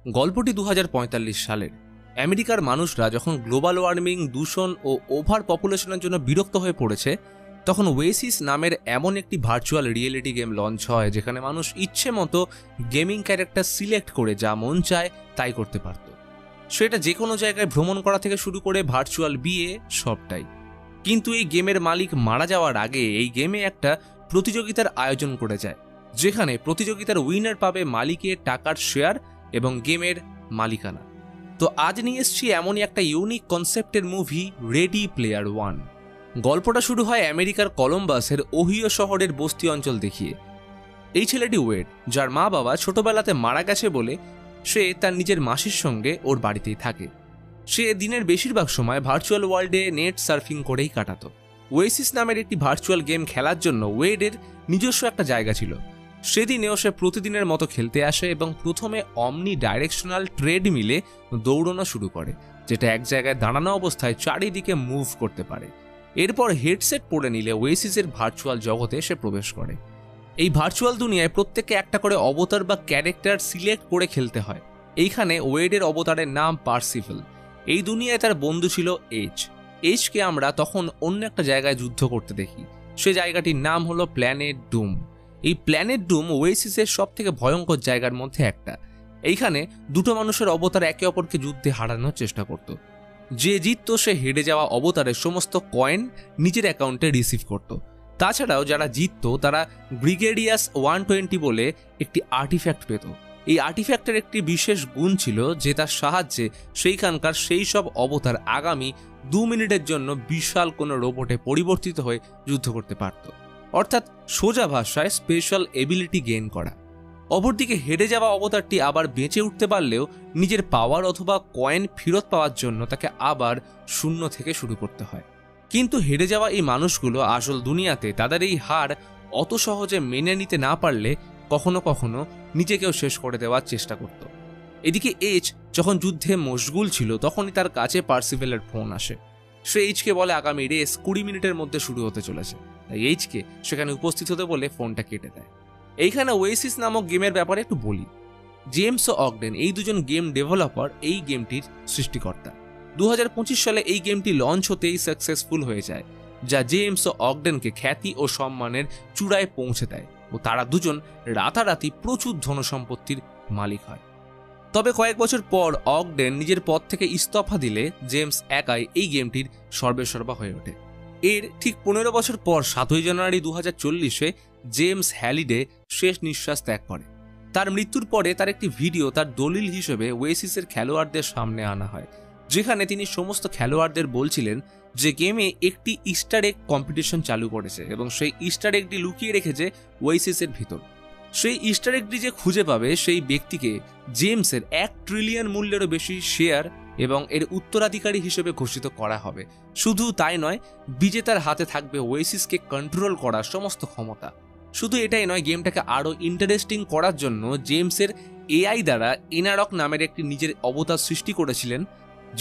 গল্পটি 2045 সালের। আমেরিকার মানুষরা যখন গ্লোবাল ওয়ার্মিং, দূষণ ও ওভার পপুলেশনের জন্য বিরক্ত হয়ে পড়েছে, তখন ওয়েসিস নামের এমন একটি ভার্চুয়াল রিয়েলিটি গেম লঞ্চ হয় যেখানে মানুষ ইচ্ছে মতো গেমিং ক্যারেক্টার সিলেক্ট করে যা মন চায় তাই করতে পারত। সেটা যে কোনো জায়গায় ভ্রমণ করা থেকে শুরু করে ভার্চুয়াল বিয়ে সবটাই। কিন্তু এই গেমের মালিক মারা যাওয়ার আগে এই গেমে একটা প্রতিযোগিতার আয়োজন করে যায়, যেখানে প্রতিযোগিতার উইনার পাবে মালিকের টাকার শেয়ার এবং গেমের মালিকানা। তো আজ নিয়ে এসেছি এমনই একটা ইউনিক কনসেপ্টের মুভি, রেডি প্লেয়ার ওয়ান। গল্পটা শুরু হয় আমেরিকার কলম্বাসের ওহিও শহরের বস্তি অঞ্চল দেখিয়ে। এই ছেলেটি ওয়েড, যার মা বাবা ছোটবেলাতে মারা গেছে বলে সে তার নিজের মাসির সঙ্গে ওর বাড়িতেই থাকে। সে দিনের বেশিরভাগ সময় ভার্চুয়াল ওয়ার্ল্ডে নেট সার্ফিং করেই কাটাতো। ওয়েসিস নামের একটি ভার্চুয়াল গেম খেলার জন্য ওয়েডের নিজস্ব একটা জায়গা ছিল। সেদিনেও সে প্রতিদিনের মতো খেলতে আসে এবং প্রথমে অমনি ডাইরেকশনাল ট্রেডমিলে দৌড়ানো শুরু করে, যেটা এক জায়গায় দাঁড়ানো অবস্থায় চারিদিকে মুভ করতে পারে। এরপর হেডসেট পরে নিলে ওয়েসিসের ভার্চুয়াল জগতে সে প্রবেশ করে। এই ভার্চুয়াল দুনিয়ায় প্রত্যেককে একটা করে অবতার বা ক্যারেক্টার সিলেক্ট করে খেলতে হয়। এইখানে ওয়েডের অবতারের নাম পার্সিভেল। এই দুনিয়ায় তার বন্ধু ছিল এইচকে আমরা তখন অন্য একটা জায়গায় যুদ্ধ করতে দেখি। সে জায়গাটির নাম হলো প্ল্যানেট ডুম। এই প্ল্যানেট ডুম ওয়েসিসের সব থেকে ভয়ঙ্কর জায়গার মধ্যে একটা। এইখানে দুটো মানুষের অবতার একে অপরকে যুদ্ধে হারানোর চেষ্টা করত। যে জিততো সে হেরে যাওয়া অবতারের সমস্ত কয়েন নিজের অ্যাকাউন্টে রিসিভ করত। তাছাড়াও যারা জিততো তারা ব্রিগেডিয়াস 120 বলে একটি আর্টিফ্যাক্ট পেত। এই আর্টিফ্যাক্টের একটি বিশেষ গুণ ছিল যে তার সাহায্যে সেইখানকার সেই সব অবতার আগামী 2 মিনিটের জন্য বিশাল কোনো রোবটে পরিবর্তিত হয়ে যুদ্ধ করতে পারত। অর্থাৎ সোজা ভাষায় স্পেশাল এবিলিটি গেইন করা। অপরদিকে হেরে যাওয়া অবতারটি আবার বেঁচে উঠতে পারলেও নিজের পাওয়ার অথবা কয়েন ফেরত পাওয়ার জন্য তাকে আবার শূন্য থেকে শুরু করতে হয়। কিন্তু হেরে যাওয়া এই মানুষগুলো আসল দুনিয়াতে তাদের এই হার অত সহজে মেনে নিতে না পারলে কখনো কখনো নিজেকেও শেষ করে দেওয়ার চেষ্টা করত। এদিকে যখন যুদ্ধে মশগুল ছিল তখনই তার কাছে পার্সিভেলের ফোন আসে। সে এইচকে বলে আগামী রেস 20 মিনিটের মধ্যে শুরু হতে চলেছে, তাই এইচকে সেখানে উপস্থিত হতে বলে ফোনটা কেটে দেয়। এইখানে ওয়েসিস নামক গেমের ব্যাপারে একটু বলি। জেমস ও অগডেন এই দুজন গেম ডেভেলপার এই গেমটির সৃষ্টিকর্তা। 2025 সালে এই গেমটি লঞ্চ হতেই সাকসেসফুল হয়ে যায়, যা জেমস ও অগডেনকে খ্যাতি ও সম্মানের চূড়ায় পৌঁছে দেয় ও তারা দুজন রাতারাতি প্রচুর ধনসম্পত্তির মালিক হয়। তবে কয়েক বছর পর অগডেন নিজের পদ থেকে ইস্তফা দিলে জেমস একাই এই গেমটির সর্বেসর্বা হয়ে ওঠে। এর ঠিক 15 বছর পর 7 জানুয়ারি 2040-এ জেমস হ্যালিডে শেষ নিঃশ্বাস ত্যাগ করে। তার মৃত্যুর পরে তার একটি ভিডিও তার দলিল হিসেবে ওয়েসিসের খেলোয়াড়দের সামনে আনা হয়, যেখানে তিনি সমস্ত খেলোয়াড়দের বলছিলেন যে গেমে একটি ইস্টার এগ কম্পিটিশন চালু করেছে এবং সেই ইস্টার এগটি লুকিয়ে রেখেছে ওয়েসিসের ভিতর। সেই ইস্টার এগটি যে খুঁজে পাবে সেই ব্যক্তিকে জেমসের 1 ট্রিলিয়ন মূল্যেরও বেশি শেয়ার এবং এর উত্তরাধিকারী হিসেবে ঘোষিত করা হবে। শুধু তাই নয়, বিজেতার হাতে থাকবে ওয়েসিসকে কন্ট্রোল করার সমস্ত ক্ষমতা। শুধু এটাই নয়, গেমটাকে আরও ইন্টারেস্টিং করার জন্য জেমসের এআই দ্বারা এনারক নামের একটি নিজের অবতার সৃষ্টি করেছিলেন,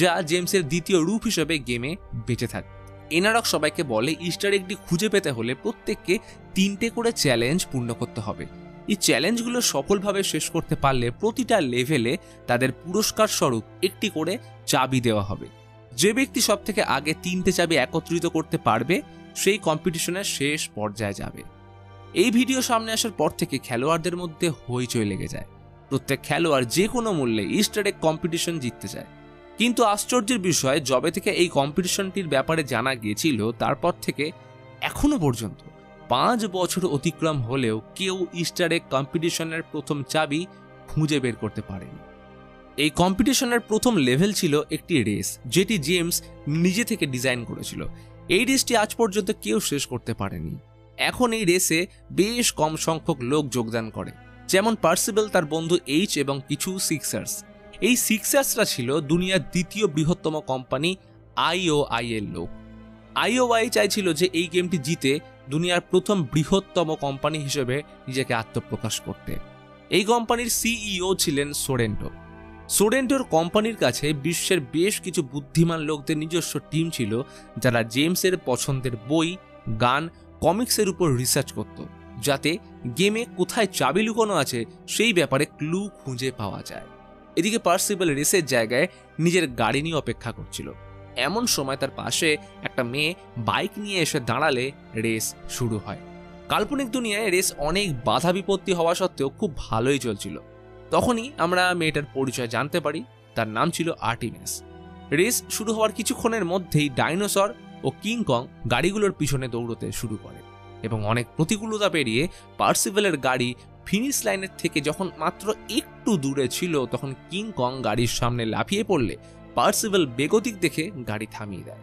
যা জেমসের দ্বিতীয় রূপ হিসেবে গেমে বেঁচে থাকে। এনারক সবাইকে বলে ইস্টার এগটি খুঁজে পেতে হলে প্রত্যেককে 3টে করে চ্যালেঞ্জ পূর্ণ করতে হবে। এই চ্যালেঞ্জগুলো সফলভাবে শেষ করতে পারলে প্রতিটা লেভেলে তাদের পুরস্কার স্বরূপ একটি করে চাবি দেওয়া হবে। যে ব্যক্তি সব থেকে আগে 3টে চাবি একত্রিত করতে পারবে সেই কম্পিটিশনের শেষ পর্যায়ে যাবে। এই ভিডিও সামনে আসার পর থেকে খেলোয়াড়দের মধ্যে হইচই লেগে যায়। প্রত্যেক খেলোয়াড় যে কোনো মূল্যে ইস্টার এগ কম্পিটিশন জিততে চায়। কিন্তু আশ্চর্যের বিষয়, যবে থেকে এই কম্পিটিশনটির ব্যাপারে জানা গিয়েছিল তারপর থেকে এখনো পর্যন্ত 5 বছর অতিক্রম হলেও কেউ ইস্টার এগ কম্পিটিশনের প্রথম চাবি খুঁজে বের করতে পারেনি। এই কম্পিটিশনের প্রথম লেভেল ছিল একটি রেস, যেটি জেমস নিজে থেকে ডিজাইন করেছিল। এই রেসটি আজ পর্যন্ত কেউ শেষ করতে পারেনি। এখন এই রেসে বেশ কম সংখ্যক লোক যোগদান করে, যেমন পার্সিভেল, তার বন্ধু এবং কিছু সিক্সার্স। এই সিক্সার্সরা ছিল দুনিয়ার দ্বিতীয় বৃহত্তম কোম্পানি IOI এর লোক। IOI চাইছিল যে এই গেমটি জিতে দুনিয়ার প্রথম বৃহত্তম কোম্পানি হিসেবে নিজেকে আত্মপ্রকাশ করতে। এই কোম্পানির CEO ছিলেন সোরেন্টোর কোম্পানির কাছে বিশ্বের বেশ কিছু বুদ্ধিমান লোকদের নিজস্ব টিম ছিল, যারা জেমসের পছন্দের বই, গান, কমিক্সের উপর রিসার্চ করত, যাতে গেমে কোথায় চাবি লুকানো আছে সেই ব্যাপারে ক্লু খুঁজে পাওয়া যায়। এদিকে পার্সিবল রেসের জায়গায় নিজের গাড়ি নিয়ে অপেক্ষা করছিল। এমন সময় তার পাশে একটা মেয়ে বাইক নিয়ে এসে দাঁড়ালে রেস শুরু হয়। কাল্পনিক দুনিয়ায় রেস অনেক বাধা বিপত্তি হওয়া সত্ত্বেও খুব ভালোই চলছিল। তখনই আমরা মেয়েটার পরিচয় জানতে পারি, তার নাম ছিল আর্টিমিস। রেস শুরু হওয়ার কিছুক্ষণের মধ্যেই ডাইনোসর ও কিং কং গাড়িগুলোর পিছনে দৌড়তে শুরু করে এবং অনেক প্রতিকূলতা পেরিয়ে পার্সিবলের গাড়ি ফিনিশ লাইনের থেকে যখন মাত্র একটু দূরে ছিল, তখন কিং কং গাড়ির সামনে লাফিয়ে পড়লে পার্সিবল বেগতিক দেখে গাড়ি থামিয়ে দেয়।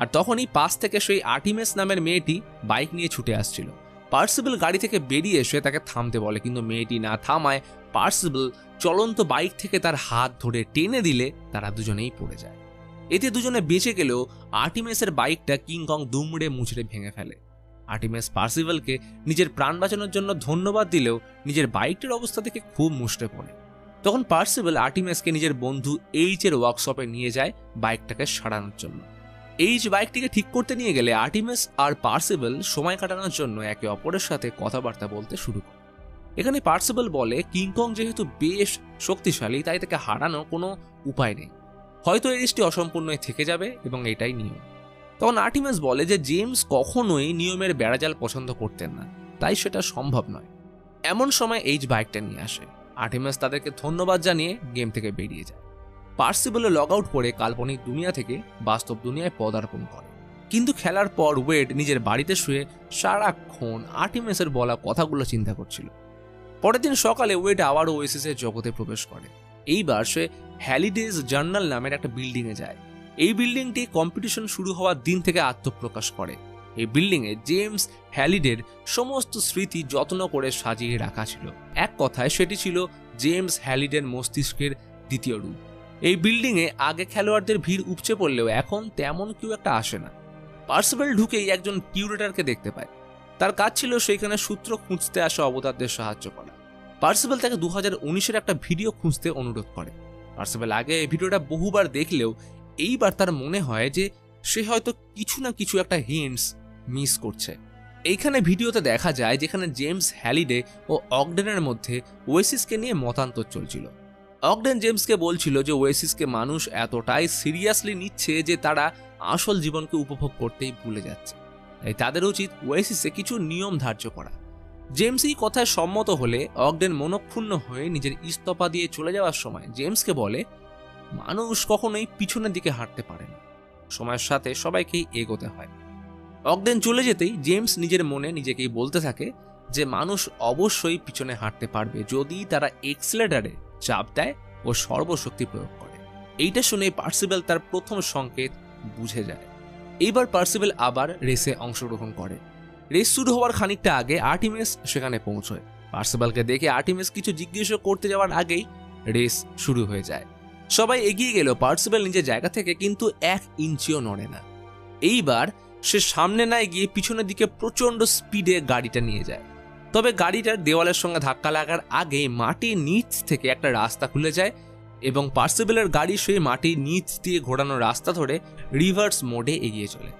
আর তখনই পাশ থেকে সেই আর্টিমিস নামের মেয়েটি বাইক নিয়ে ছুটে আসছিল। পার্সিবল গাড়ি থেকে বেরিয়ে এসে তাকে থামতে বলে, কিন্তু মেয়েটি না থামায় পার্সিবল চলন্ত বাইক থেকে তার হাত ধরে টেনে দিলে তারা দুজনেই পড়ে যায়। এতে দুজনে বেঁচে গেলেও আর্টিমিসের বাইকটা কিং কং দুমড়ে মুচড়ে ভেঙে ফেলে। আর্টিমিস পার্সিবলকে নিজের প্রাণ বাঁচানোর জন্য ধন্যবাদ দিলেও নিজের বাইকটির অবস্থা থেকে খুব মুষড়ে পড়ে। তখন পার্সিবল আর্টিমিসকে নিজের বন্ধু এইচের ওয়ার্কশপে নিয়ে যায় বাইকটাকে সারানোর জন্য। এইচ বাইকটিকে ঠিক করতে নিয়ে গেলে আর্টিমিস আর পার্সিবল সময় কাটানোর জন্য একে অপরের সাথে কথাবার্তা বলতে শুরু করে। এখানে পার্সিবল বলে কিং কং যেহেতু বেশ শক্তিশালী, তাই তাকে হারানো কোনো উপায় নেই, হয়তো এই রেসটি অসম্পূর্ণই থেকে যাবে এবং এটাই নিয়ম। তখন আর্টিমিস বলে যে জেমস কখনোই নিয়মের বেড়াজাল পছন্দ করতেন না, তাই সেটা সম্ভব নয়। এমন সময় এইচ বাইকটা নিয়ে আসে। আর্টিমিস তাদেরকে ধন্যবাদ জানিয়ে গেম থেকে বেরিয়ে যায়। পার্সিবলে লগ আউট করে কাল্পনিক দুনিয়া থেকে বাস্তব দুনিয়ায় পদার্পণ করে। কিন্তু খেলার পর ওয়েড নিজের বাড়িতে শুয়ে সারাক্ষণ আর্টিমিসের বলা কথাগুলো চিন্তা করছিল। পরের দিন সকালে ওয়েড আবারও ওয়েসিসের জগতে প্রবেশ করে। এইবার সে হ্যালিডেজ জার্নাল নামের একটা বিল্ডিংয়ে যায়। এই বিল্ডিংটি কম্পিটিশন শুরু হওয়ার দিন থেকে আত্মপ্রকাশ করে। এই বিল্ডিংয়ে জেমস হ্যালিডের সমস্ত স্মৃতি যত্ন করে সাজিয়ে রাখা ছিল। এক কথায় সেটি ছিল জেমস হ্যালিডের মস্তিষ্কের দ্বিতীয় রূপ। এই বিল্ডিংয়ে আগে খেলোয়াড়দের ভিড় উপচে পড়লেও এখন তেমন কেউ একটা আসে না। পার্সিবল ঢুকেই একজন কিউরেটরকে দেখতে পায়। তার কাজ ছিল সেইখানে সূত্র খুঁজতে আসা অবতারদের সাহায্য করা। পার্সিবল তাকে 2019-এর একটা ভিডিও খুঁজতে অনুরোধ করে। পার্সিবল আগে এই ভিডিওটা বহুবার দেখলেও এইবার তার মনে হয় যে সে হয়তো কিছু না কিছু একটা হিন্টস মিস করছে। এইখানে ভিডিওতে দেখা যায় যেখানে জেমস হ্যালিডে ও অগডেনের মধ্যে ওয়েসিসকে নিয়ে মতান্তর চলছিল। অগডেন জেমসকে বলছিল যে ওয়েসিসকে মানুষ এতটাই সিরিয়াসলি নিচ্ছে যে তারা আসল জীবনকে উপভোগ করতেই ভুলে যাচ্ছে, তাই তাদের উচিত ওয়েসিসে কিছু নিয়ম ধার্য করা। জেমস এই কথায় সম্মত হলে অগডেন মনক্ষুণ্ণ হয়ে নিজের ইস্তফা দিয়ে চলে যাওয়ার সময় জেমসকে বলে, মানুষ কখনোই পিছনের দিকে হাঁটতে পারে না, সময়ের সাথে সবাইকেই এগোতে হয়। অগডেন চলে যেতেই জেমস নিজের মনে নিজেকেই বলতে থাকে যে মানুষ অবশ্যই পিছনে হাঁটতে পারবে যদি তারা এক্সেলেটারে চাপ দেয় ও সর্বশক্তি প্রয়োগ করে। এইটা শুনে পার্সিবল তার প্রথম সংকেত বুঝে যায়। এইবার পার্সিবল আবার রেসে অংশগ্রহণ করে। রেস শুরু হওয়ার খানিকটা আগে আর্টিমিস সেখানে পৌঁছয়। পার্সিবলকে দেখে আর্টিমিস কিছু জিজ্ঞেস করতে যাওয়ার আগেই রেস শুরু হয়ে যায়। সবাই এগিয়ে গেল পার্সিবল নিজের জায়গা থেকে কিন্তু 1 ইঞ্চিও নড়ে না। এইবার সে সামনে না গিয়ে পিছনের দিকে প্রচন্ড স্পিডে গাড়িটা নিয়ে যায়। তবে গাড়িটার দেওয়ালের সঙ্গে ধাক্কা লাগার আগে মাটির নিচ থেকে একটা রাস্তা খুলে যায় এবং পার্সিবলের গাড়ি সেই মাটির নিচ দিয়ে ঘোরানো রাস্তা ধরে রিভার্স মোডে এগিয়ে চলে।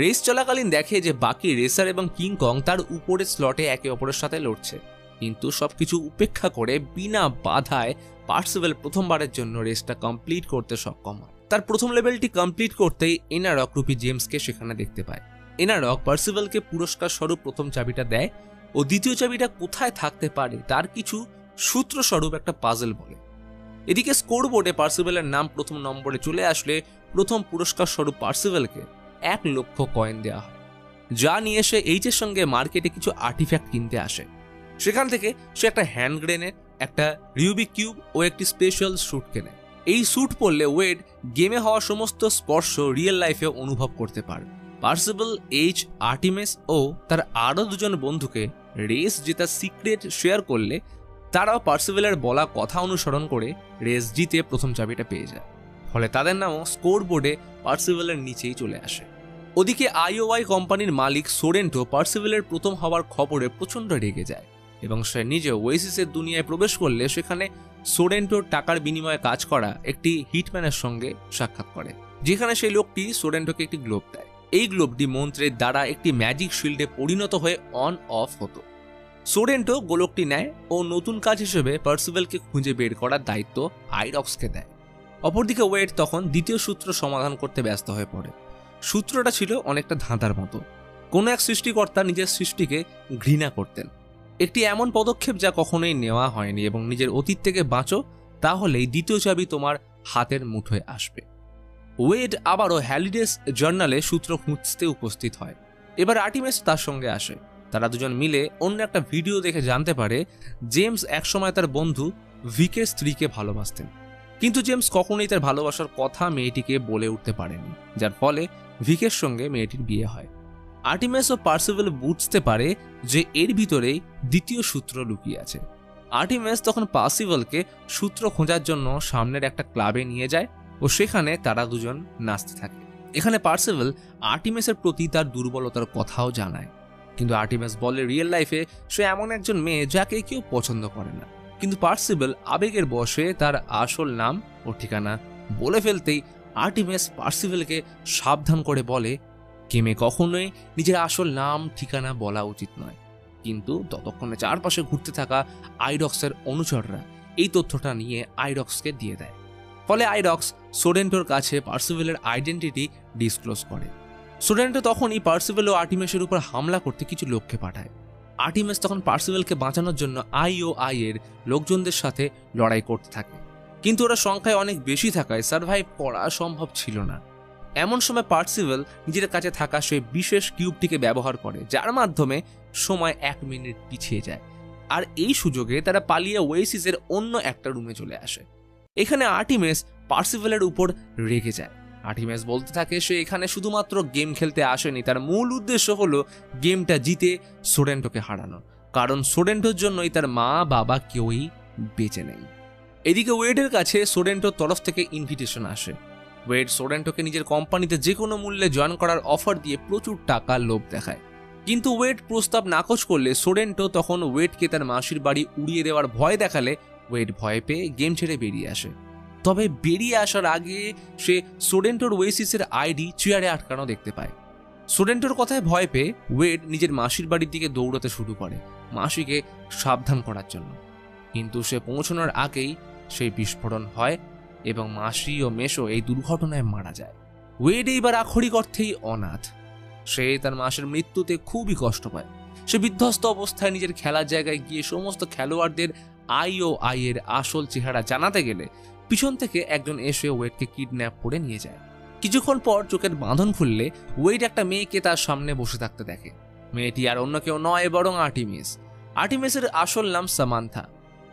রেস চলাকালীন দেখে যে বাকি রেসার এবং কিং কং তার উপরের স্লটে একে অপরের সাথে লড়ছে, কিন্তু সবকিছু উপেক্ষা করে বিনা বাধায় পার্সিবল প্রথমবারের জন্য রেসটা কমপ্লিট করতে সক্ষম হয়। তার প্রথম লেভেলটি কমপ্লিট করতেই এনারক রূপী জেমসকে সেখানে দেখতে পায়। এনারক পার্সিবলকে পুরস্কার স্বরূপ প্রথম চাবিটা দেয় ও দ্বিতীয় চাবিটা কোথায় থাকতে পারে তার কিছু সূত্র স্বরূপ একটা পাজল বলে। এদিকে স্কোরবোর্ডে পার্সিবলের নাম প্রথম নম্বরে চলে আসলে প্রথম পুরস্কার স্বরূপ পার্সিবলকে 1 লক্ষ কয়েন দেওয়া হয়, যা নিয়ে সে এইচের সঙ্গে মার্কেটে কিছু আর্টিফ্যাক্ট কিনতে আসে। সেখান থেকে সে একটা হ্যান্ড গ্রেনেড, একটা রিউবিক কিউব ও একটি স্পেশাল স্যুট কেনে। এই স্যুট পরলে ওয়েড গেমে হওয়া সমস্ত স্পর্শ রিয়েল লাইফে অনুভব করতে পারে। পার্সিবল, এইচ, আর্টিমিস ও তার আরও 2জন বন্ধুকে রেস জেতার সিক্রেট শেয়ার করলে তারাও পার্সিবলের বলা কথা অনুসরণ করে রেস জিতে প্রথম চাবিটা পেয়ে যায়। ফলে তাদের নামও স্কোরবোর্ডে পার্সিবলের নিচেই চলে আসে। ওদিকে আইওআই কোম্পানির মালিক সোরেন্টো পার্সিবলের প্রথম হওয়ার খবরে প্রচণ্ড রেগে যায় এবং সে নিজে ওয়েসিসের দুনিয়ায় প্রবেশ করলে সেখানে সোরেন্টোর টাকার বিনিময়ে কাজ করা একটি হিটম্যানের সঙ্গে সাক্ষাৎ করে, যেখানে সেই লোকটি সোরেন্টোকে একটি গ্লোব দেয়। এই গ্লোবটি মন্ত্রের দ্বারা একটি ম্যাজিক শিল্ডে পরিণত হয়ে অন অফ হতো। সোরেন্টো গোলকটি নেয় ও নতুন কাজ হিসেবে পার্সিভেলকে খুঁজে বের করার দায়িত্ব আইরক্সকে দেয়। অপরদিকে ওয়েড তখন দ্বিতীয় সূত্র সমাধান করতে ব্যস্ত হয়ে পড়ে। সূত্রটা ছিল অনেকটা ধাঁধার মতো। কোনো এক সৃষ্টিকর্তা নিজের সৃষ্টিকে ঘৃণা করতেন। একটি এমন পদক্ষেপ যা কখনোই নেওয়া হয়নি এবং নিজের অতীত থেকে বাঁচো, তাহলেই দ্বিতীয় চাবি তোমার হাতের মুঠোয় আসবে। ওয়েড আবারও হ্যালিডেস জার্নালে সূত্র খুঁজতে উপস্থিত হয়। এবার আর্টিমিস তার সঙ্গে আসে। তারা দুজন মিলে অন্য একটা ভিডিও দেখে জানতে পারে জেমস একসময় তার বন্ধু ভিকের স্ত্রীকে ভালোবাসতেন, কিন্তু জেমস কখনোই তার ভালোবাসার কথা মেয়েটিকে বলে উঠতে পারেনি, যার ফলে ভিকের সঙ্গে মেয়েটির বিয়ে হয়। আর্টিমিস ও পার্সিভেল বুঝতে পারে যে এর ভিতরেই দ্বিতীয় সূত্র লুকিয়ে আছে। আর্টিমিস তখন পার্সিভেলকে সূত্র খোঁজার জন্য সামনের একটা ক্লাবে নিয়ে যায় ও সেখানে তারা দুজন নাচতে থাকে। এখানে পার্সিভেল আর্টিমিসের প্রতি তার দুর্বলতার কথাও জানায়, কিন্তু আর্টিমিস বলে রিয়েল লাইফে সে এমন একজন মেয়ে যাকে কেউ পছন্দ করে না। কিন্তু পার্সিভেল আবেগের বশে তার আসল নাম ও ঠিকানা বলে ফেলতেই আর্টিমিস পার্সিভেলকে সাবধান করে বলে গেমে কখনোই নিজের আসল নাম ঠিকানা বলা উচিত নয়। কিন্তু ততক্ষণে চারপাশে ঘুরতে থাকা আইরক্সের অনুচররা এই তথ্যটা নিয়ে আইরক্সকে দিয়ে দেয়। ফলে আইরক্স সোরেন্টোর কাছে পার্সিভেলের আইডেন্টিটি ডিসক্লোজ করে। সোরেন্টো তখনই পার্সিভেল ও আর্টিমিসের উপর হামলা করতে কিছু লোককে পাঠায়। আর্টিমিস তখন পার্সিভেলকে বাঁচানোর জন্য আইওআই এর লোকজনদের সাথে লড়াই করতে থাকে, কিন্তু ওরা সংখ্যায় অনেক বেশি থাকায় সার্ভাইভ করা সম্ভব ছিল না। এমন সময় পার্সিভেল নিজের কাছে থাকা সেই বিশেষ কিউবটিকে ব্যবহার করে, যার মাধ্যমে সময় 1 মিনিট পিছিয়ে যায়। আর এই সুযোগে তারা পালিয়ে ওয়েসিসের অন্য একটা রুমে চলে আসে। এখানে আর্টিমিস পার্সিভেলের উপর রেগে যায়। আর্টিমিস বলতে থাকে সে এখানে শুধুমাত্র গেম খেলতে আসেনি, তার মূল উদ্দেশ্য হলো গেমটা জিতে সোরেন্টোকে হারানো, কারণ সোরেন্টোর জন্যই তার মা বাবা কেউই বেঁচে নেই। এদিকে ওয়েডের কাছে সোরেন্টোর তরফ থেকে ইনভিটেশন আসে। ওয়েড সোরেন্টোকে নিজের কোম্পানিতে যে কোনো মূল্যে জয়েন করার অফার দিয়ে প্রচুর টাকার লোভ দেখায়, কিন্তু ওয়েড প্রস্তাব নাকচ করলে সোরেন্টো তখন ওয়েডকে তার মাসির বাড়ি উড়িয়ে দেওয়ার ভয় দেখালে ওয়েড ভয় পেয়ে গেম ছেড়ে বেরিয়ে আসে। তবে বেরিয়ে আসার আগে সে সোরেন্টোর ওয়েসিসের আইডি চেয়ারে আটকানো দেখতে পায়। সোরেন্টোর কথায় ভয় পেয়ে ওয়েড নিজের মাসির বাড়ির দিকে দৌড়াতে শুরু করে মাসিকে সাবধান করার জন্য, কিন্তু সে পৌঁছানোর আগেই সেই বিস্ফোরণ হয় এবং মাসি ও মেশো এই দুর্ঘটনায় মারা যায়। ওয়েড এইবার আক্ষরিক অর্থেই অনাথ। সে তার মাসের মৃত্যুতে খুবই কষ্ট পায়। সে বিধ্বস্ত অবস্থায় নিজের খেলার জায়গায় গিয়ে সমস্ত খেলোয়াড়দের আইওআই এর আসল চেহারা জানাতে গেলে পিছন থেকে একজন এসে ওয়েডকে কিডন্যাপ করে নিয়ে যায়। কিছুক্ষণ পর চোখের বাঁধন খুললে ওয়েড একটা মেয়েকে তার সামনে বসে থাকতে দেখে। মেয়েটি আর অন্য কেউ নয় বরং আর্টিমিস। আর্টিমিসের আসল নাম সামান্থা।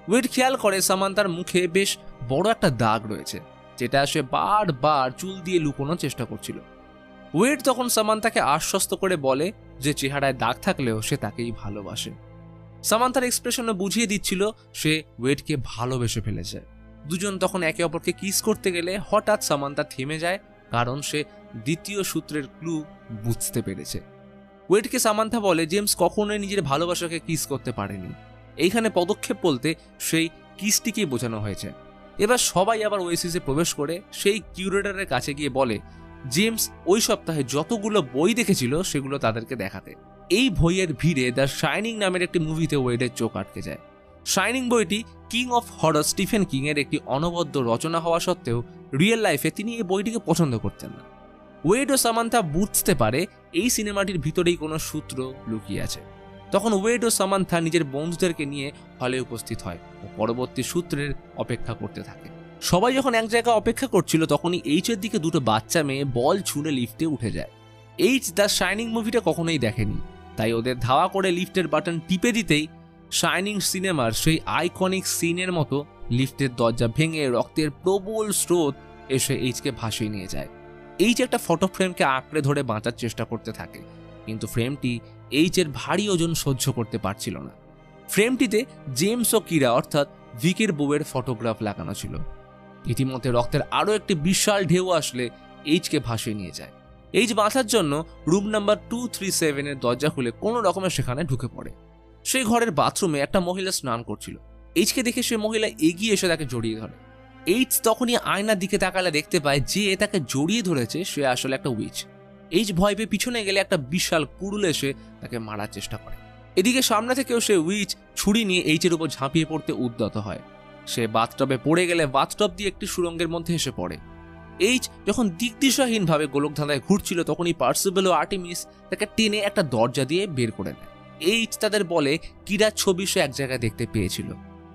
ওয়েড খেয়াল করে সামান্থার মুখে বেশ বড় একটা দাগ রয়েছে, যেটা সে বারবার চুল দিয়ে লুকোনোর চেষ্টা করছিল। ওয়েড তখন সামান্থাকে আশ্বস্ত করে বলে যে চেহারায় দাগ থাকলেও সে তাকেই ভালোবাসে। সামান্থার এক্সপ্রেশনে বুঝিয়ে দিচ্ছিল সে ওয়েডকে ভালোবেসে ফেলেছে। দুজন তখন একে অপরকে কিস করতে গেলে হঠাৎ সামান্থা থেমে যায়, কারণ সে দ্বিতীয় সূত্রের ক্লু বুঝতে পেরেছে। ওয়েডকে সামান্থা বলে জেমস কখনোই নিজের ভালোবাসাকে কিস করতে পারেনি। এইখানে পদক্ষেপ বলতে সেই কিসটিকেই বোঝানো হয়েছে। এবার সবাই আবার ওয়েসিসে প্রবেশ করে সেই কিউরেটরের কাছে গিয়ে বলে জেমস ওই সপ্তাহে যতগুলো বই দেখেছিল সেগুলো তাদেরকে দেখাতে। এই বইয়ের ভিড়ে দ্য শাইনিং নামের একটি মুভিতে ওয়েডের চোখ আটকে যায়। শাইনিং বইটি king of horror Stephen king এর একটি অনবদ্য রচনা হওয়া সত্ত্বেও রিয়েল লাইফে তিনি এই বইটিকে পছন্দ করতেন না। ওয়েড ও সামান্থা বুঝতে পারে এই সিনেমাটির ভিতরেই কোনো সূত্র লুকিয়ে আছে। তখন ওয়েড ও সামান্থা নিজের বন্ধুদেরকে নিয়ে হলে উপস্থিত হয় ও পরবর্তী সূত্রের অপেক্ষা করতে থাকে। সবাই যখন এক জায়গায় অপেক্ষা করছিল তখনই এইচের দিকে দুটো বাচ্চা মেয়ে বল ছুঁড়ে লিফটে উঠে যায়। এইচ দ্য শাইনিং মুভিটা কখনোই দেখেনি, তাই ওদের ধাওয়া করে লিফটের বাটন টিপে দিতেই শাইনিং সিনেমার সেই আইকনিক সিনের মতো লিফটের দরজা ভেঙে রক্তের প্রবল স্রোত এসে এইচকে ভাসিয়ে নিয়ে যায়। এইচ একটা ফটো ফ্রেমকে আঁকড়ে ধরে বাঁচার চেষ্টা করতে থাকে, কিন্তু ফ্রেমটি এইচের ভারী ওজন সহ্য করতে পারছিল না। ফ্রেমটিতে জেমস ও কিরা অর্থাৎ ভিকের বউয়ের ফটোগ্রাফ লাগানো ছিল। ইতিমধ্যে রক্তের আরও একটি বিশাল ঢেউ আসলে এইচকে ভাসিয়ে নিয়ে যায়। এইচ বাঁচার জন্য রুম নাম্বার 237 এর দরজা খুলে কোনো রকমে সেখানে ঢুকে পড়ে। সেই ঘরের বাথরুমে একটা মহিলা স্নান করছিল। এইচকে দেখে সে মহিলা এগিয়ে এসে তাকে জড়িয়ে ধরে। এইচ তখনই আয়নার দিকে তাকালে দেখতে পায় যে তাকে জড়িয়ে ধরেছে সে আসলে একটা উইচ। এইচ ভয় পেয়ে পিছনে গেলে একটা বিশাল কুড়ুল এসে তাকে মারার চেষ্টা করে। এদিকে সামনে থেকেও সে উইচ ছুরি নিয়ে এইচের উপর ঝাঁপিয়ে পড়তে উদ্যত হয়। সে বাথটবে পড়ে গেলে বাথটব দিয়ে একটি সুড়ঙ্গের মধ্যে এসে পড়ে। এইচ যখন দিকদিশাহীনভাবে গোলকধাঁধায় ঘুরছিল তখনই পার্সিবেল ও আর্টেমিস তাকে টেনে একটা দরজা দিয়ে বের করে নেয়। এইচ তাদের বলে কিরার ছবি সে এক জায়গায় দেখতে পেয়েছিল।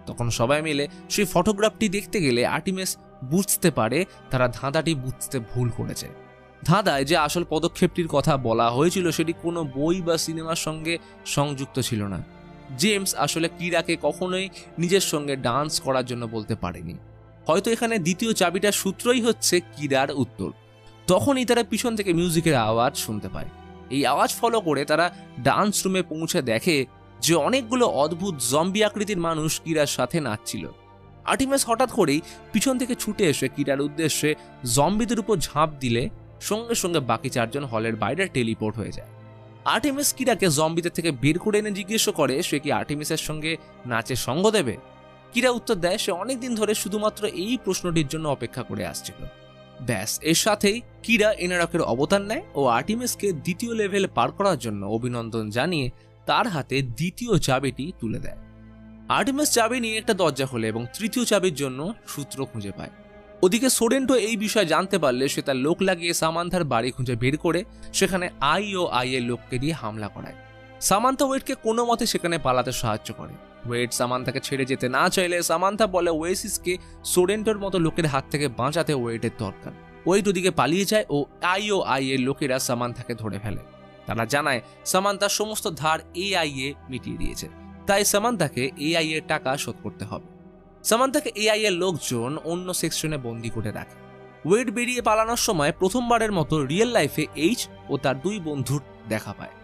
তখন সবাই মিলে সেই ফটোগ্রাফটি দেখতে গেলে আর্টেমিস বুঝতে পারে তারা ধাঁধাটি বুঝতে ভুল করেছে। ধাঁধায় যে আসল পদক্ষেপটির কথা বলা হয়েছিল সেটি কোনো বই বা সিনেমার সঙ্গে সংযুক্ত ছিল না। জেমস আসলে কিরাকে কখনোই নিজের সঙ্গে ডান্স করার জন্য বলতে পারেনি। হয়তো এখানে দ্বিতীয় চাবিটার সূত্রই হচ্ছে কিরার উত্তর। তখনই তারা পিছন থেকে মিউজিকের আওয়াজ শুনতে পায়। এই আওয়াজ ফলো করে তারা ডান্স রুমে পৌঁছে দেখে যে অনেকগুলো অদ্ভুত জম্বি আকৃতির মানুষ কিরার সাথে নাচছিল। আর্টেমিস হঠাৎ করেই পিছন থেকে ছুটে এসে কিরার উদ্দেশ্যে জম্বিদের উপর ঝাঁপ দিলে সঙ্গে সঙ্গে বাকি চারজন হলের বাইরে টেলিপোর্ট হয়ে যায়। আর্টেমিস কিরাকে জম্বিদের থেকে বের করে এনে জিজ্ঞেস করে সে কি আর্টেমিসের সঙ্গে নাচে সঙ্গ দেবে। কিরা উত্তর দেয় সে অনেকদিন ধরে শুধুমাত্র এই প্রশ্নটির জন্য অপেক্ষা করে আসছিল। ব্যাস, এর সাথেই কিরা এনারকের অবতার নেয় ও আর্টেমিসকে দ্বিতীয় লেভেল পার করার জন্য অভিনন্দন জানিয়ে তার হাতে দ্বিতীয় চাবিটি তুলে দেয়। আর্টেমিস চাবি নিয়ে একটা দরজা খোলে এবং তৃতীয় চাবির জন্য সূত্র খুঁজে পায়। ওদিকে সোরেন্টো এই বিষয়ে জানতে পারলে সে তার লোক লাগিয়ে সামান্থার বাড়ি খুঁজে বের করে সেখানে আই এর লোককে দিয়ে হামলা করায়। সামান্থা ওয়েডকে কোনো মতে সেখানে পালাতে সাহায্য করে। ওয়েড সামান্থাকে ছেড়ে যেতে না চাইলে সামান্থা বলে ওয়েসিসকে সোরেন্টোর মতো লোকের হাত থেকে বাঁচাতে ওয়েডের দরকার। ওয়েড ওদিকে পালিয়ে যায় ও আই এর লোকেরা সামান্থাকে ধরে ফেলে। তারা জানায় সামান্থার সমস্ত ধার এ মিটিয়ে দিয়েছে, তাই সামান্থাকে এআই এর টাকা শোধ করতে হবে। সামান্থাকে এআই এর লোকজন অন্য সেকশনে বন্দি করে রাখে। ওয়েড বেরিয়ে পালানোর সময় প্রথমবারের মতো রিয়েল লাইফে এইচ ও তার দুই বন্ধুর দেখা পায়।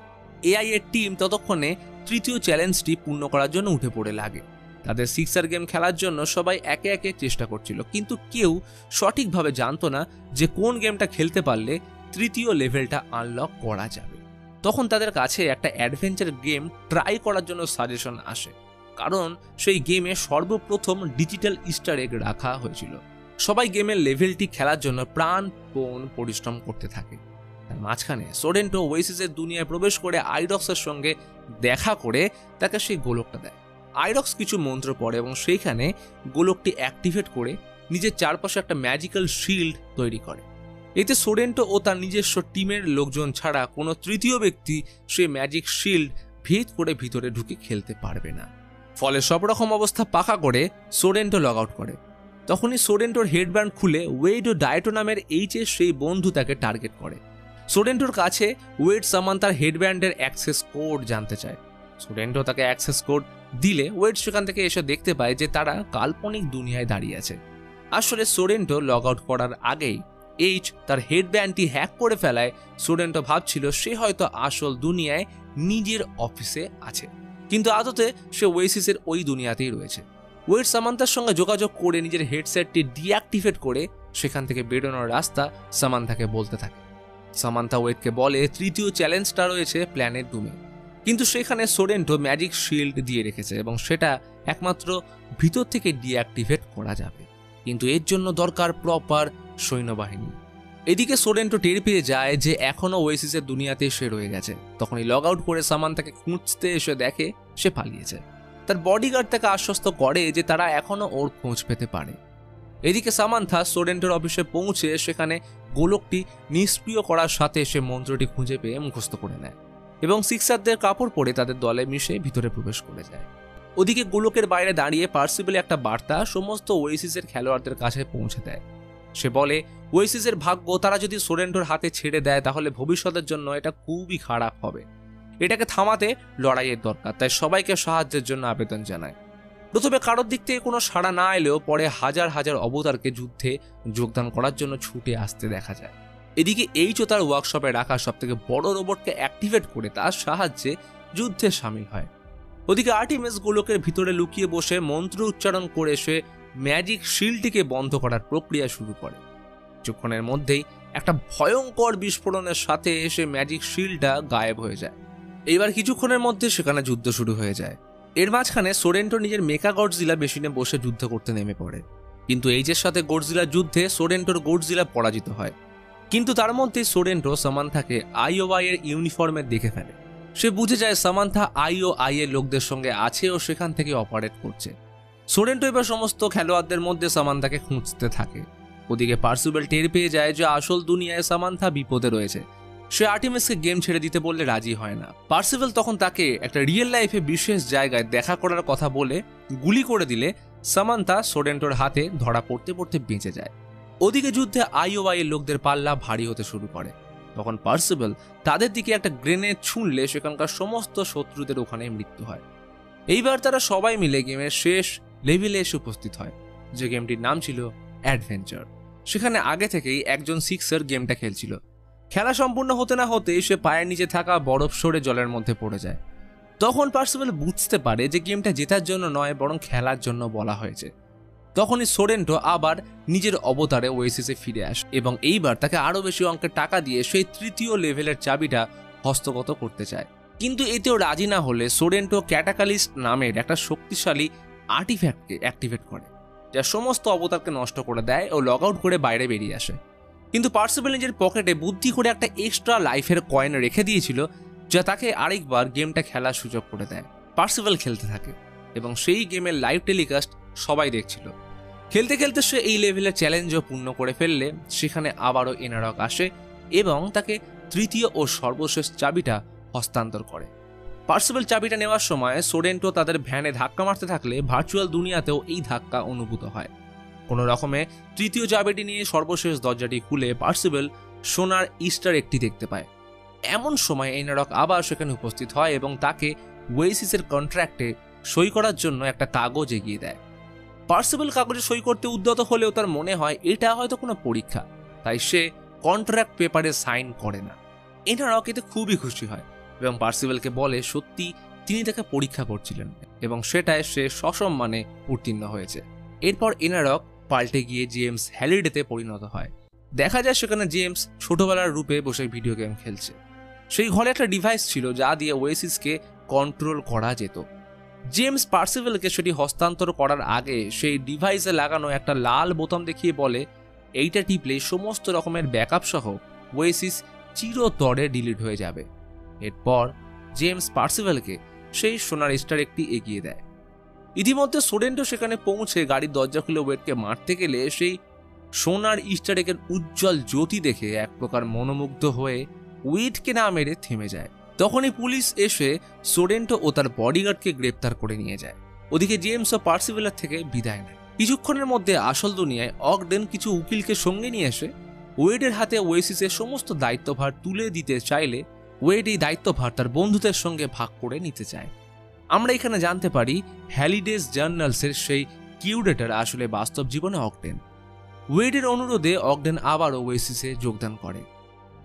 এআই এর টিম ততক্ষণে তৃতীয় চ্যালেঞ্জটি পূর্ণ করার জন্য উঠে পড়ে লাগে। তাদের সিক্সার গেম খেলার জন্য সবাই একে একে চেষ্টা করছিল, কিন্তু কেউ সঠিকভাবে জানতো না যে কোন গেমটা খেলতে পারলে তৃতীয় লেভেলটা আনলক করা যাবে। তখন তাদের কাছে একটা অ্যাডভেঞ্চার গেম ট্রাই করার জন্য সাজেশন আসে, কারণ সেই গেমে সর্বপ্রথম ডিজিটাল ইস্টার এগ রাখা হয়েছিল। সবাই গেমের লেভেলটি খেলার জন্য প্রাণপণ পরিশ্রম করতে থাকে। তার মাঝখানে সোরেন্টো ওয়েসিসের দুনিয়ায় প্রবেশ করে আইরক্সের সঙ্গে দেখা করে তাকে সেই গোলকটা দেয়। আইরক্স কিছু মন্ত্র পড়ে এবং সেইখানে গোলকটি অ্যাক্টিভেট করে নিজের চারপাশে একটা ম্যাজিক্যাল শিল্ড তৈরি করে। এতে সোরেন্টো ও তার নিজস্ব টিমের লোকজন ছাড়া কোনো তৃতীয় ব্যক্তি সেই ম্যাজিক শিল্ড ভেদ করে ভিতরে ঢুকে খেলতে পারবে না। ফলে সব রকম অবস্থা পাকা করে সোরেন্টো লগ আউট করে। তখনই সোরেন্টোর হেডব্যান্ড খুলে ওয়েড ও ডায়েটো নামের এইচের সেই বন্ধু তাকে টার্গেট করে। সোরেন্টোর কাছে ওয়েড সামান্থার হেডব্যান্ডের অ্যাক্সেস কোড জানতে চায়। সোরেন্টো তাকে অ্যাক্সেস কোড দিলে ওয়েড সেখান থেকে এসে দেখতে পায় যে তারা কাল্পনিক দুনিয়ায় দাঁড়িয়ে আছে। আসলে সোরেন্টো লগ আউট করার আগেই এইচ তার হেডব্যান্ডটি হ্যাক করে ফেলায় সোরেন্টো ভাবছিল সে হয়তো আসল দুনিয়ায় নিজের অফিসে আছে, কিন্তু আদতে সে ওয়েসিসের ওই দুনিয়াতেই রয়েছে। ওয়েড সামান্থার সঙ্গে যোগাযোগ করে নিজের হেডসেটটি ডিঅ্যাক্টিভেট করে সেখান থেকে বেরোনোর রাস্তা সামান্থাকে বলতে থাকে। সামান্থা ওয়েডকে বলে তৃতীয় চ্যালেঞ্জটা রয়েছে প্ল্যানেট ডুমে, কিন্তু সেখানে সোরেন্টো ম্যাজিক শিল্ড দিয়ে রেখেছে এবং সেটা একমাত্র ভিতর থেকে ডিঅ্যাক্টিভেট করা যাবে, কিন্তু এর জন্য দরকার প্রপার সৈন্যবাহিনী। এদিকে সোরেন্টো টের পেয়ে যায় যে এখনো ওয়েসিসের দুনিয়াতে সে রয়ে গেছে। তখনই লগ আউট করে সামান্থাকে খুঁজতে এসে দেখে সে পালিয়েছে। তার বডিগার্ড তাকে আশ্বস্ত করে যে তারা এখনো ওর খোঁজ পেতে পারে। এদিকে সামান্থা সোরেন্টোর অফিসে পৌঁছে সেখানে গোলকটি নিষ্ক্রিয় করার সাথে সে মন্ত্রটি খুঁজে পেয়ে মুখস্থ করে নেয় এবং সিক্সারদের কাপড় পরে তাদের দলে মিশে ভিতরে প্রবেশ করে যায়। ওদিকে গোলকের বাইরে দাঁড়িয়ে পার্সিবেল একটা বার্তা সমস্ত ওয়েসিসের খেলোয়াড়দের কাছে পৌঁছে দেয়। সে বলে ওয়েসিসের ভাগ্য তারা যদি সোরেন্টোর হাতে ছেড়ে দেয় তাহলে ভবিষ্যতের জন্য এটা খুবই খারাপ হবে। এটাকে থামাতে লড়াইয়ের দরকার, তাই সবাইকে সাহায্যের জন্য আবেদন জানায়। প্রথমে কারোর দিক থেকে কোনো সাড়া না এলেও পরে হাজার হাজার অবতারকে যুদ্ধে যোগদান করার জন্য ছুটে আসতে দেখা যায়। এদিকে এইচও তার ওয়ার্কশপে রাখা সবথেকে বড় রোবটকে অ্যাক্টিভেট করে তার সাহায্যে যুদ্ধে সামিল হয়। ওদিকে আর্টেমিস গোলকের ভিতরে লুকিয়ে বসে মন্ত্র উচ্চারণ করে সে ম্যাজিক শিল্ডটিকে বন্ধ করার প্রক্রিয়া শুরু করে। কিছুক্ষণের মধ্যেই একটা ভয়ঙ্কর বিস্ফোরণের সাথে সে ম্যাজিক শিল্ডটা গায়েব হয়ে যায়। এইবার কিছুক্ষণের মধ্যে সেখানে যুদ্ধ শুরু হয়ে যায়। এর মাঝখানে সোরেন্টো নিজের মেকা গডজিলা মেশিনে বসে যুদ্ধ করতে নেমে পড়ে, কিন্তু এইচের সাথে গডজিলার যুদ্ধে সোরেন্টোর গডজিলা পরাজিত হয়। কিন্তু তার মধ্যে সোরেন্টো সামান্থাকে আইওয়াই এর ইউনিফর্মে দেখে ফেলে। সে বুঝে যায় সামান্থা আই এর লোকদের সঙ্গে আছে ও সেখান থেকে অপারেট করছে। সোরেন্টো এবার সমস্ত খেলোয়াড়দের মধ্যে সামান্থাকে খুঁজতে থাকে। ওদিকে পার্সিবেল টের পেয়ে যায় যে আসল দুনিয়ায় সামান্থা বিপদে রয়েছে। সে আর্টেমিসকে গেম ছেড়ে দিতে বললে রাজি হয় না। পার্সিবেল তখন তাকে একটা রিয়েল লাইফে বিশেষ জায়গায় দেখা করার কথা বলে গুলি করে দিলে সামান্থা সোরেন্টোর হাতে ধরা পড়তে পড়তে বেঁচে যায়। ওদিকে যুদ্ধে আই এর লোকদের পাল্লা ভারী হতে শুরু করে। তখন পার্সিবেল তাদের দিকে একটা গ্রেনেড ছুঁড়লে সেখানকার সমস্ত শত্রুদের ওখানে মৃত্যু হয়। এইবার তারা সবাই মিলে গেমের শেষ লেভেলে এসে উপস্থিত হয়, যে গেমটির নাম ছিল অ্যাডভেঞ্চার। সেখানে আগে থেকেই একজন সিক্সার গেমটা খেলছিল। খেলা সম্পূর্ণ হতে না হতে সে পায়ের নিচে থাকা বরফ সরে জলের মধ্যে পড়ে যায়। তখন পার্সিবেল বুঝতে পারে যে গেমটা জেতার জন্য নয়, বরং খেলার জন্য বলা হয়েছে। তখনই সোরেন্টো আবার নিজের অবতারে ওয়েসিসে ফিরে আসে এবং এইবার তাকে আরো বেশি অঙ্কের টাকা দিয়ে সেই তৃতীয় লেভেলের চাবিটা হস্তগত করতে চায়। কিন্তু এতেও রাজি না হলে সোরেন্টো ক্যাটাকালিস্ট নামের একটা শক্তিশালী আর্টিফ্যাক্টকে অ্যাক্টিভেট করে, যা সমস্ত অবতারকে নষ্ট করে দেয় ও লগ আউট করে বাইরে বেরিয়ে আসে। কিন্তু পার্সিবেল নিজের পকেটে বুদ্ধি করে একটা এক্সট্রা লাইফের কয়েন রেখে দিয়েছিল, যা তাকে আরেকবার গেমটা খেলার সুযোগ করে দেয়। পার্সিবেল খেলতে থাকে এবং সেই গেমের লাইভ টেলিকাস্ট সবাই দেখছিল। খেলতে খেলতে সে এই লেভেলের চ্যালেঞ্জও পূর্ণ করে ফেললে সেখানে আবারও এনারক আসে এবং তাকে তৃতীয় ও সর্বশেষ চাবিটা হস্তান্তর করে। পার্সিবেল চাবিটা নেওয়ার সময় সোরেন্টো তাদের ভ্যানে ধাক্কা মারতে থাকলে ভার্চুয়াল দুনিয়াতেও এই ধাক্কা অনুভূত হয়। কোনো রকমে তৃতীয় চাবিটি নিয়ে সর্বশেষ দরজাটি খুলে পার্সিবেল সোনার ইস্টার একটি দেখতে পায়। এমন সময় এনারক আবার সেখানে উপস্থিত হয় এবং তাকে ওয়েসিসের কন্ট্রাক্টে সই করার জন্য একটা কাগজ এগিয়ে দেয়। পার্সিবেল কাগজে সই করতে উদ্যত হলেও তার মনে হয় এটা হয়তো কোনো পরীক্ষা, তাই সে কন্ট্রাক্ট পেপারে সাইন করে না। এনারক এতে খুবই খুশি হয় এবং পার্সিবেলকে বলে সত্যি তিনি তাকে পরীক্ষা করছিলেন এবং সেটায় সে সসম্মানে উত্তীর্ণ হয়েছে। এরপর এনারক পাল্টে গিয়ে জেমস হ্যালিডেতে পরিণত হয়। দেখা যায় সেখানে জেমস ছোটবেলার রূপে বসে ভিডিও গেম খেলছে। সেই ঘরে একটা ডিভাইস ছিল যা দিয়ে ওয়েসিসকে কন্ট্রোল করা যেত। জেমস পার্সিবেলকে সেটি হস্তান্তর করার আগে সেই ডিভাইসে লাগানো একটা লাল বোতাম দেখিয়ে বলে এইটা টিপলে সমস্ত রকমের ব্যাকআপ সহ ওয়েসিস চিরতরে ডিলিট হয়ে যাবে। এরপর জেমস পার্সিবেলকে সেই সোনার স্টার একটি এগিয়ে দেয়। ইতিমধ্যে সোরেন্টো সেখানে পৌঁছে গাড়ির দরজা খুলে ওয়েডকে মারতে গেলে সেই সোনার ইস্টার এগের উজ্জ্বল জ্যোতি দেখে এক প্রকার মনোমুগ্ধ হয়ে ওয়েডকে না মেরে থেমে যায়। তখনই পুলিশ এসে সোরেন্টো ও তার বডিগার্ডকে গ্রেপ্তার করে নিয়ে যায়। ওদিকে জেমস ও পার্সিবেলের থেকে বিদায় নেয়। কিছুক্ষণের মধ্যে আসল দুনিয়ায় অগডেন কিছু উকিলকে সঙ্গে নিয়ে এসে ওয়েডের হাতে ওয়েসিসের সমস্ত দায়িত্বভার তুলে দিতে চাইলে ওয়েড এই দায়িত্বভার তার বন্ধুদের সঙ্গে ভাগ করে নিতে চায়। আমরা এখানে জানতে পারি হ্যালিডেজ জার্নালসের সেই কিউরেটর আসলে বাস্তব জীবনে অগডেন। ওয়েডের অনুরোধে অগডেন আবারও ওয়েসিসে যোগদান করে।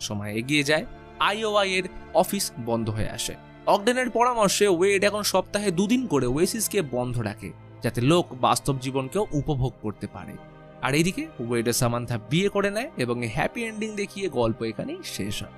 সময় এগিয়ে যায়, আইওআই এর অফিস বন্ধ হয়ে আসে। অগডেনের পরামর্শে ওয়েড এখন সপ্তাহে 2 দিন করে ওয়েসিসকে বন্ধ রাখে, যাতে লোক বাস্তব জীবনকেও উপভোগ করতে পারে। আর এদিকে ওয়েড ও সামান্থা বিয়ে করে নেয় এবং হ্যাপি এন্ডিং দেখিয়ে গল্প এখানেই শেষ হয়।